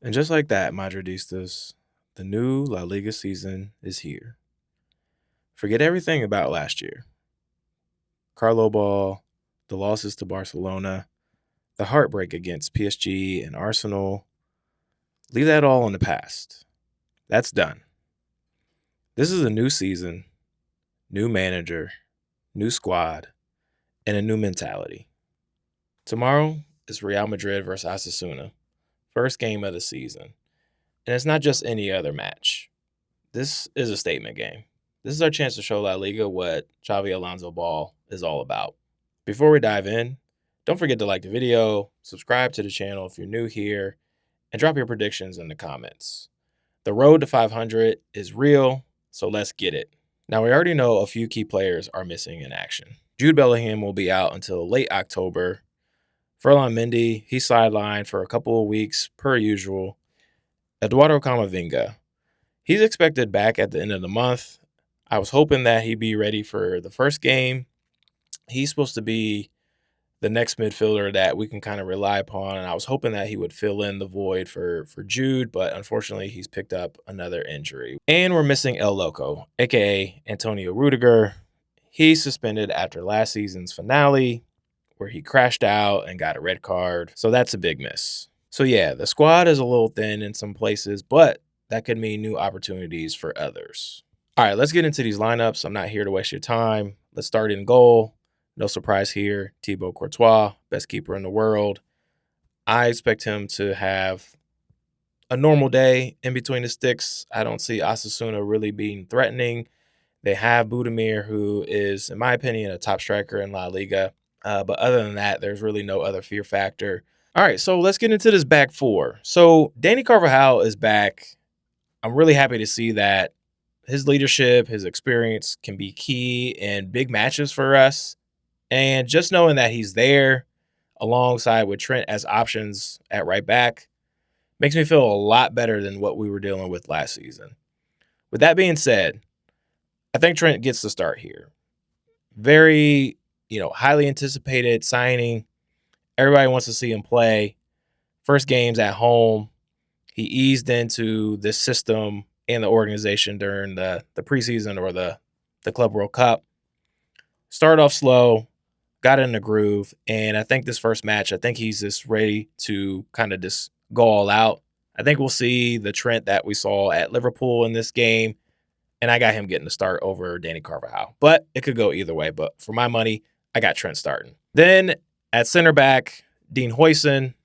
And just like that, Madridistas, the new La Liga season is here. Forget everything about last year. Carlo Ball, the losses to Barcelona, the heartbreak against PSG and Arsenal. Leave that all in the past. That's done. This is a new season, new manager, new squad, and a new mentality. Tomorrow is Real Madrid versus Osasuna, first game of the season. And it's not just any other match. This is a statement game. This is our chance to show La Liga what Xabi Alonso ball is all about. Before we dive in, don't forget to like the video, subscribe to the channel if you're new here, and drop your predictions in the comments. The road to 500 is real, so let's get it. Now, we already know a few key players are missing in action. Jude Bellingham will be out until late October. Ferland Mendy, he's sidelined for a couple of weeks, per usual. Eduardo Camavinga, he's expected back at the end of the month. I was hoping that he'd be ready for the first game. He's supposed to be the next midfielder that we can kind of rely upon, and I was hoping that he would fill in the void for Jude, but unfortunately he's picked up another injury. And we're missing El Loco, aka Antonio Rudiger. He's suspended after last season's finale, where he crashed out and got a red card, so that's a big miss. So yeah, the squad is a little thin in some places, but that could mean new opportunities for others. All right, let's get into these lineups. I'm not here to waste your time. Let's start in goal. No surprise here, Thibaut Courtois, best keeper in the world. I expect him to have a normal day in between the sticks. I don't see Osasuna really being threatening. They have Budimir, who is, in my opinion, a top striker in La Liga. But other than that, there's really no other fear factor. All right, so let's get into this back four. So Dani Carvajal is back. I'm really happy to see that. His leadership, his experience can be key in big matches for us. And just knowing that he's there alongside with Trent as options at right back makes me feel a lot better than what we were dealing with last season. With that being said, I think Trent gets the start here. Very, highly anticipated signing. Everybody wants to see him play. First game's at home. He eased into this system and the organization during the preseason or the Club World Cup. Started off slow, got in the groove, and I think this first match, I think he's just ready to kind of just go all out. I think we'll see the Trent that we saw at Liverpool in this game, and I got him getting the start over Dani Carvajal. But it could go either way, but for my money, I got Trent starting. Then at center back, Dean Huijsen.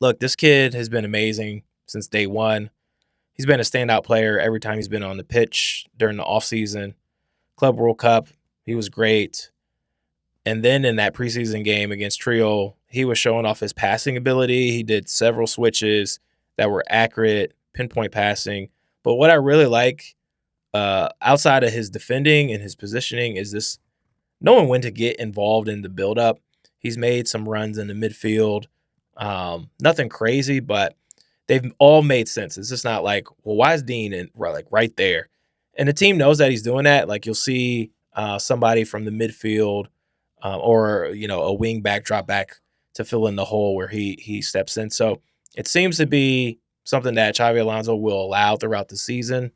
Look, this kid has been amazing since day one. He's been a standout player every time he's been on the pitch during the offseason. Club World Cup, he was great. And then in that preseason game against Trio, he was showing off his passing ability. He did several switches that were accurate, pinpoint passing. But what I really like outside of his defending and his positioning is this knowing when to get involved in the buildup. He's made some runs in the midfield. Nothing crazy, but they've all made sense. It's just not like, well, why is Dean right there? And the team knows that he's doing that. Like you'll see somebody from the midfield or a wing back drop back to fill in the hole where he steps in. So it seems to be something that Xabi Alonso will allow throughout the season.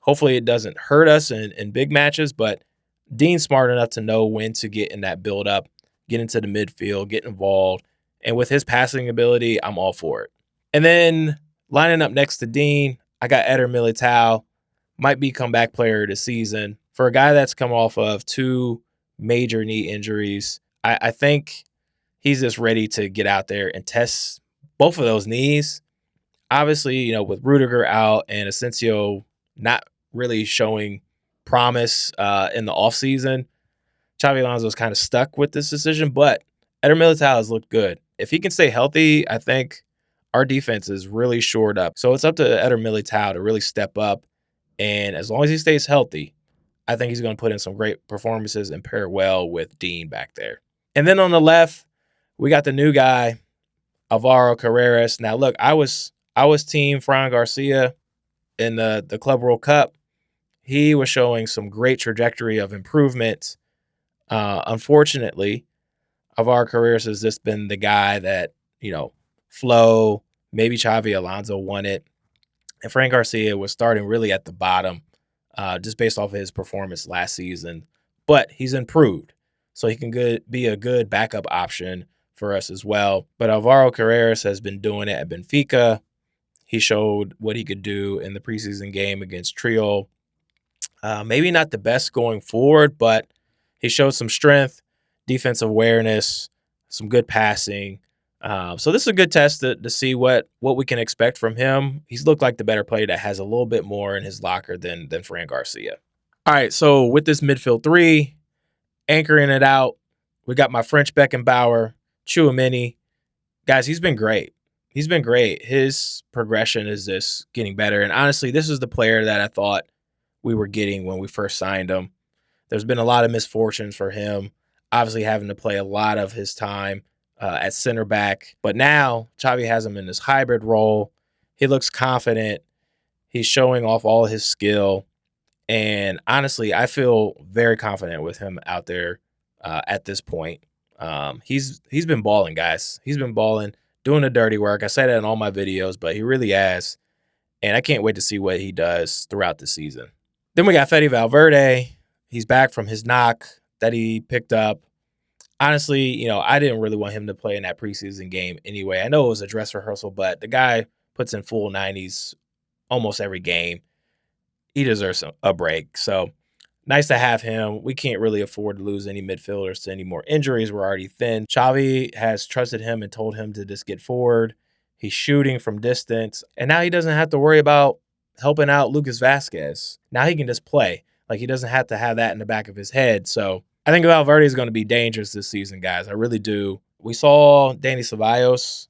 Hopefully it doesn't hurt us in big matches, but Dean's smart enough to know when to get in that build up, get into the midfield, get involved. And with his passing ability, I'm all for it. And then lining up next to Dean, I got Eder Militao, might be comeback player of the season. For a guy that's come off of 2 major knee injuries, I think he's just ready to get out there and test both of those knees. Obviously, with Rudiger out and Asensio not really showing promise in the offseason, Xabi Alonso is kind of stuck with this decision, but Eder Militao has looked good. If he can stay healthy, I think our defense is really shored up. So it's up to Eder Militao to really step up. And as long as he stays healthy, I think he's going to put in some great performances and pair well with Dean back there. And then on the left, we got the new guy, Álvaro Carreras. Now, look, I was team Fran Garcia in the Club World Cup. He was showing some great trajectory of improvement. Unfortunately, Álvaro Carreras has just been the guy that, flow, maybe Xabi Alonso won it. And Frank Garcia was starting really at the bottom, just based off of his performance last season. But he's improved, so he can be a good backup option for us as well. But Álvaro Carreras has been doing it at Benfica. He showed what he could do in the preseason game against Trio. Maybe not the best going forward, but he showed some strength, defensive awareness, some good passing. So this is a good test to see what we can expect from him. He's looked like the better player that has a little bit more in his locker than Fran Garcia. All right, so with this midfield three, anchoring it out, we got my French Beckenbauer, Tchouaméni. Guys, he's been great. He's been great. His progression is just getting better. And honestly, this is the player that I thought we were getting when we first signed him. There's been a lot of misfortunes for him, obviously having to play a lot of his time at center back. But now Xavi has him in this hybrid role. He looks confident. He's showing off all his skill. And honestly, I feel very confident with him out there at this point. He's been balling, guys. He's been balling, doing the dirty work. I say that in all my videos, but he really has. And I can't wait to see what he does throughout the season. Then we got Fede Valverde. He's back from his knock that he picked up. Honestly, I didn't really want him to play in that preseason game anyway. I know it was a dress rehearsal, but the guy puts in full 90s almost every game. He deserves a break. So nice to have him. We can't really afford to lose any midfielders to any more injuries. We're already thin. Xavi has trusted him and told him to just get forward. He's shooting from distance. And now he doesn't have to worry about helping out Lucas Vazquez. Now he can just play. Like, he doesn't have to have that in the back of his head. So I think Valverde is going to be dangerous this season, guys. I really do. We saw Dani Ceballos.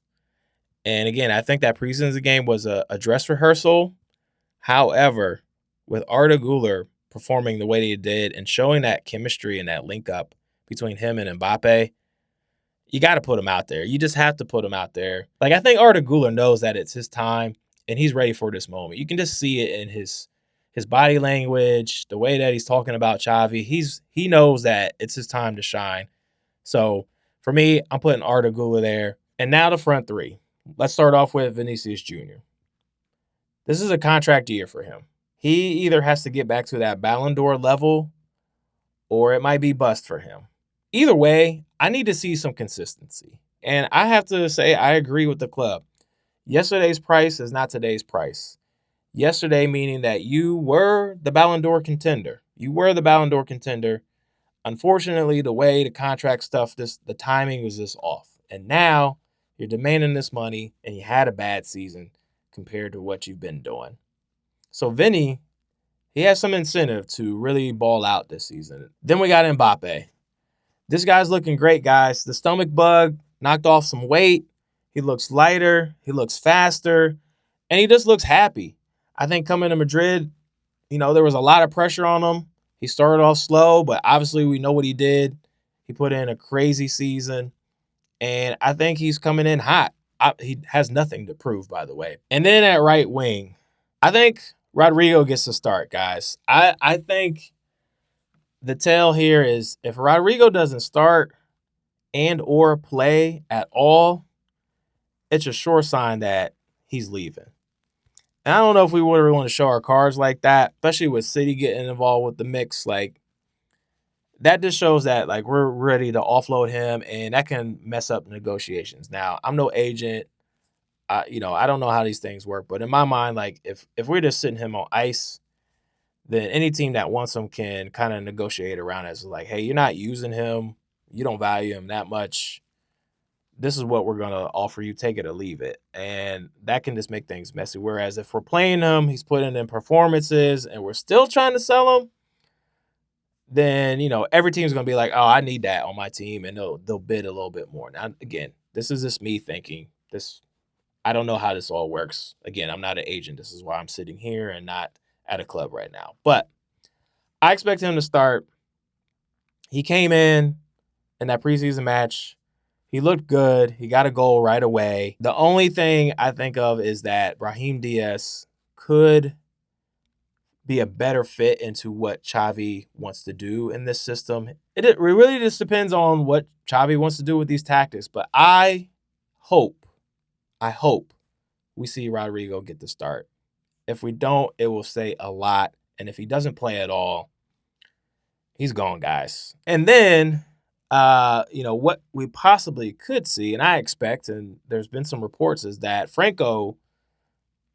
And again, I think that preseason game was a dress rehearsal. However, with Arda Guler performing the way he did and showing that chemistry and that link up between him and Mbappé, you got to put him out there. You just have to put him out there. Like, I think Arda Guler knows that it's his time and he's ready for this moment. You can just see it in his body language, the way that he's talking about Xavi. He knows that it's his time to shine. So for me, I'm putting Arda Guler there. And now the front three. Let's start off with Vinicius Jr. This is a contract year for him. He either has to get back to that Ballon d'Or level or it might be bust for him. Either way, I need to see some consistency. And I have to say, I agree with the club. Yesterday's price is not today's price. Yesterday meaning that you were the Ballon d'Or contender. You were the Ballon d'Or contender. Unfortunately, the way the contract stuff, the timing was just off. And now you're demanding this money and you had a bad season compared to what you've been doing. So Vinny, he has some incentive to really ball out this season. Then we got Mbappé. This guy's looking great, guys. The stomach bug knocked off some weight. He looks lighter. He looks faster. And he just looks happy. I think coming to Madrid, there was a lot of pressure on him. He started off slow, but obviously we know what he did. He put in a crazy season. And I think he's coming in hot. He has nothing to prove, by the way. And then at right wing, I think Rodrigo gets to start, guys. I think the tale here is if Rodrigo doesn't start and or play at all, it's a sure sign that he's leaving. And I don't know if we would really want to show our cards like that, especially with City getting involved with the mix. Like, that just shows that, like, we're ready to offload him, and that can mess up negotiations. Now, I'm no agent. I don't know how these things work, but in my mind, like, if we're just sitting him on ice, then any team that wants him can kind of negotiate around it. It's like, hey, you're not using him. You don't value him that much. This is what we're going to offer you. Take it or leave it. And that can just make things messy. Whereas if we're playing him, he's putting in performances, and we're still trying to sell him, then, every team's going to be like, oh, I need that on my team, and they'll bid a little bit more. Now, again, this is just me thinking. I don't know how this all works. Again, I'm not an agent. This is why I'm sitting here and not at a club right now. But I expect him to start. He came in that preseason match. He looked good. He got a goal right away. The only thing I think of is that Brahim Diaz could be a better fit into what Xavi wants to do in this system. It really just depends on what Xavi wants to do with these tactics. But I hope we see Rodrigo get the start. If we don't, it will say a lot. And if he doesn't play at all, he's gone, guys. And then, what we possibly could see, and I expect, and there's been some reports, is that Franco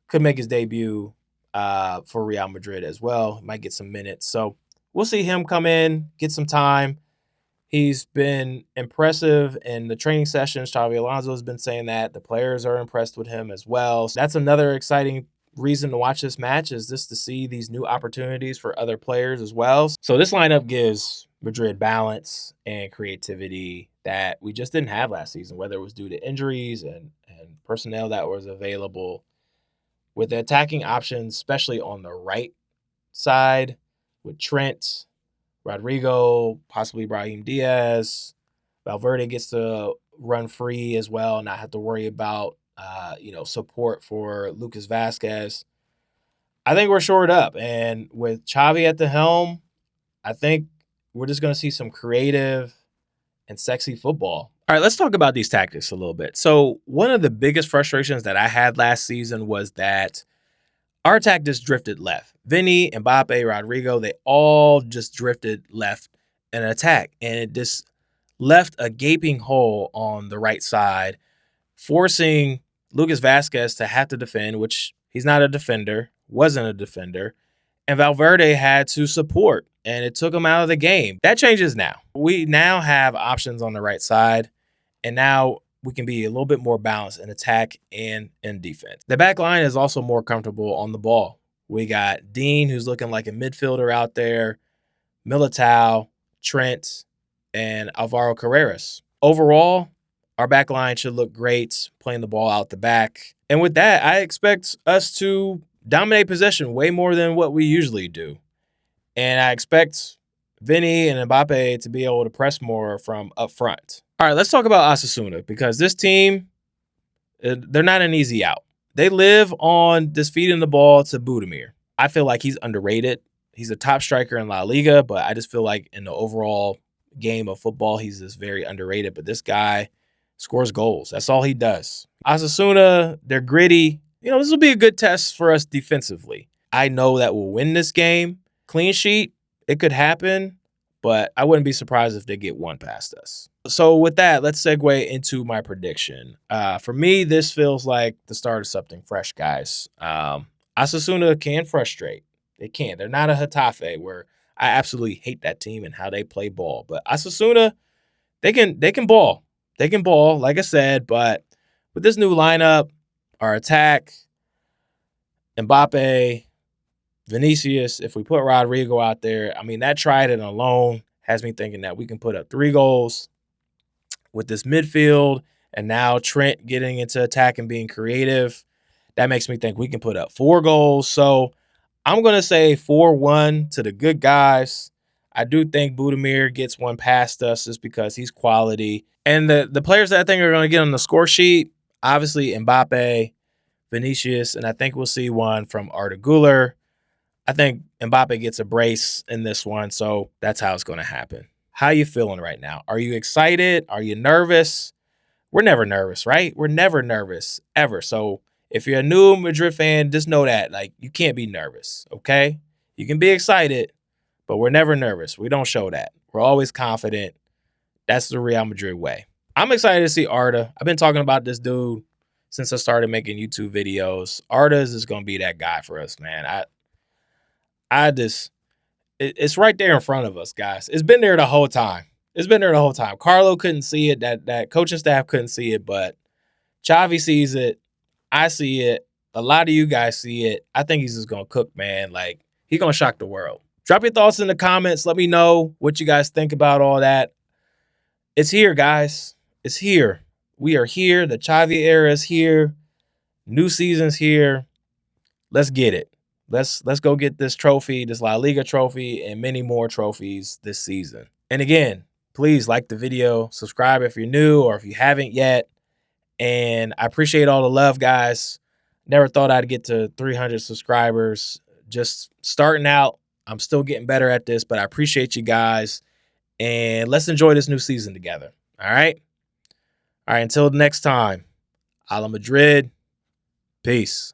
could make his debut for Real Madrid as well. He might get some minutes. So we'll see him come in, get some time. He's been impressive in the training sessions. Xabi Alonso has been saying that. The players are impressed with him as well. So that's another exciting reason to watch this match, is just to see these new opportunities for other players as well. So this lineup gives Madrid balance and creativity that we just didn't have last season, whether it was due to injuries and personnel that was available. With the attacking options, especially on the right side, with Trent, Rodrigo, possibly Brahim Diaz. Valverde gets to run free as well, not have to worry about support for Lucas Vazquez. I think we're shored up. And with Xavi at the helm, I think we're just going to see some creative and sexy football. All right, let's talk about these tactics a little bit. So one of the biggest frustrations that I had last season was that our attack just drifted left. Vinny, Mbappé, Rodrigo, they all just drifted left in attack. And it just left a gaping hole on the right side, forcing Lucas Vazquez to have to defend, which he's not a defender, wasn't a defender. And Valverde had to support, and it took him out of the game. That changes now. We now have options on the right side, and now we can be a little bit more balanced in attack and in defense. The back line is also more comfortable on the ball. We got Dean, who's looking like a midfielder out there, Militao, Trent, and Álvaro Carreras. Overall, our back line should look great, playing the ball out the back. And with that, I expect us to dominate possession way more than what we usually do. And I expect Vinny and Mbappé to be able to press more from up front. All right, let's talk about Osasuna, because this team, they're not an easy out. They live on just feeding the ball to Budimir. I feel like he's underrated. He's a top striker in La Liga, but I just feel like in the overall game of football, he's just very underrated. But this guy scores goals. That's all he does. Osasuna, they're gritty. This will be a good test for us defensively. I know that we'll win this game. Clean sheet, it could happen, but I wouldn't be surprised if they get one past us. So with that, let's segue into my prediction. For me, this feels like the start of something fresh, guys. Osasuna can frustrate. They can. They're not a Getafe, where I absolutely hate that team and how they play ball. But Osasuna, they can ball. They can ball, like I said, but with this new lineup, our attack, Mbappé, Vinicius, if we put Rodrigo out there, that trident alone has me thinking that we can put up 3 goals with this midfield, and now Trent getting into attack and being creative. That makes me think we can put up 4 goals. So I'm going to say 4-1 to the good guys. I do think Budimir gets one past us just because he's quality. And the players that I think are going to get on the score sheet, obviously Mbappé, Vinicius, and I think we'll see one from Arda Guler. I think Mbappé gets a brace in this one, so that's how it's going to happen. How you feeling right now? Are you excited? Are you nervous? We're never nervous, right? We're never nervous, ever. So if you're a new Madrid fan, just know that, you can't be nervous, okay? You can be excited, but we're never nervous. We don't show that. We're always confident. That's the Real Madrid way. I'm excited to see Arda. I've been talking about this dude since I started making YouTube videos. Arda is just going to be that guy for us, man. It's right there in front of us, guys. It's been there the whole time. Carlo couldn't see it. That coaching staff couldn't see it, but Xavi sees it. I see it. A lot of you guys see it. I think he's just going to cook, man. He's going to shock the world. Drop your thoughts in the comments. Let me know what you guys think about all that. It's here, guys. It's here. We are here. The Xavi era is here. New season's here. Let's get it. Let's go get this trophy, this La Liga trophy, and many more trophies this season. And again, please like the video, subscribe if you're new or if you haven't yet. And I appreciate all the love, guys. Never thought I'd get to 300 subscribers. Just starting out. I'm still getting better at this, but I appreciate you guys. And let's enjoy this new season together. All right? All right, until next time. A la Madrid. Peace.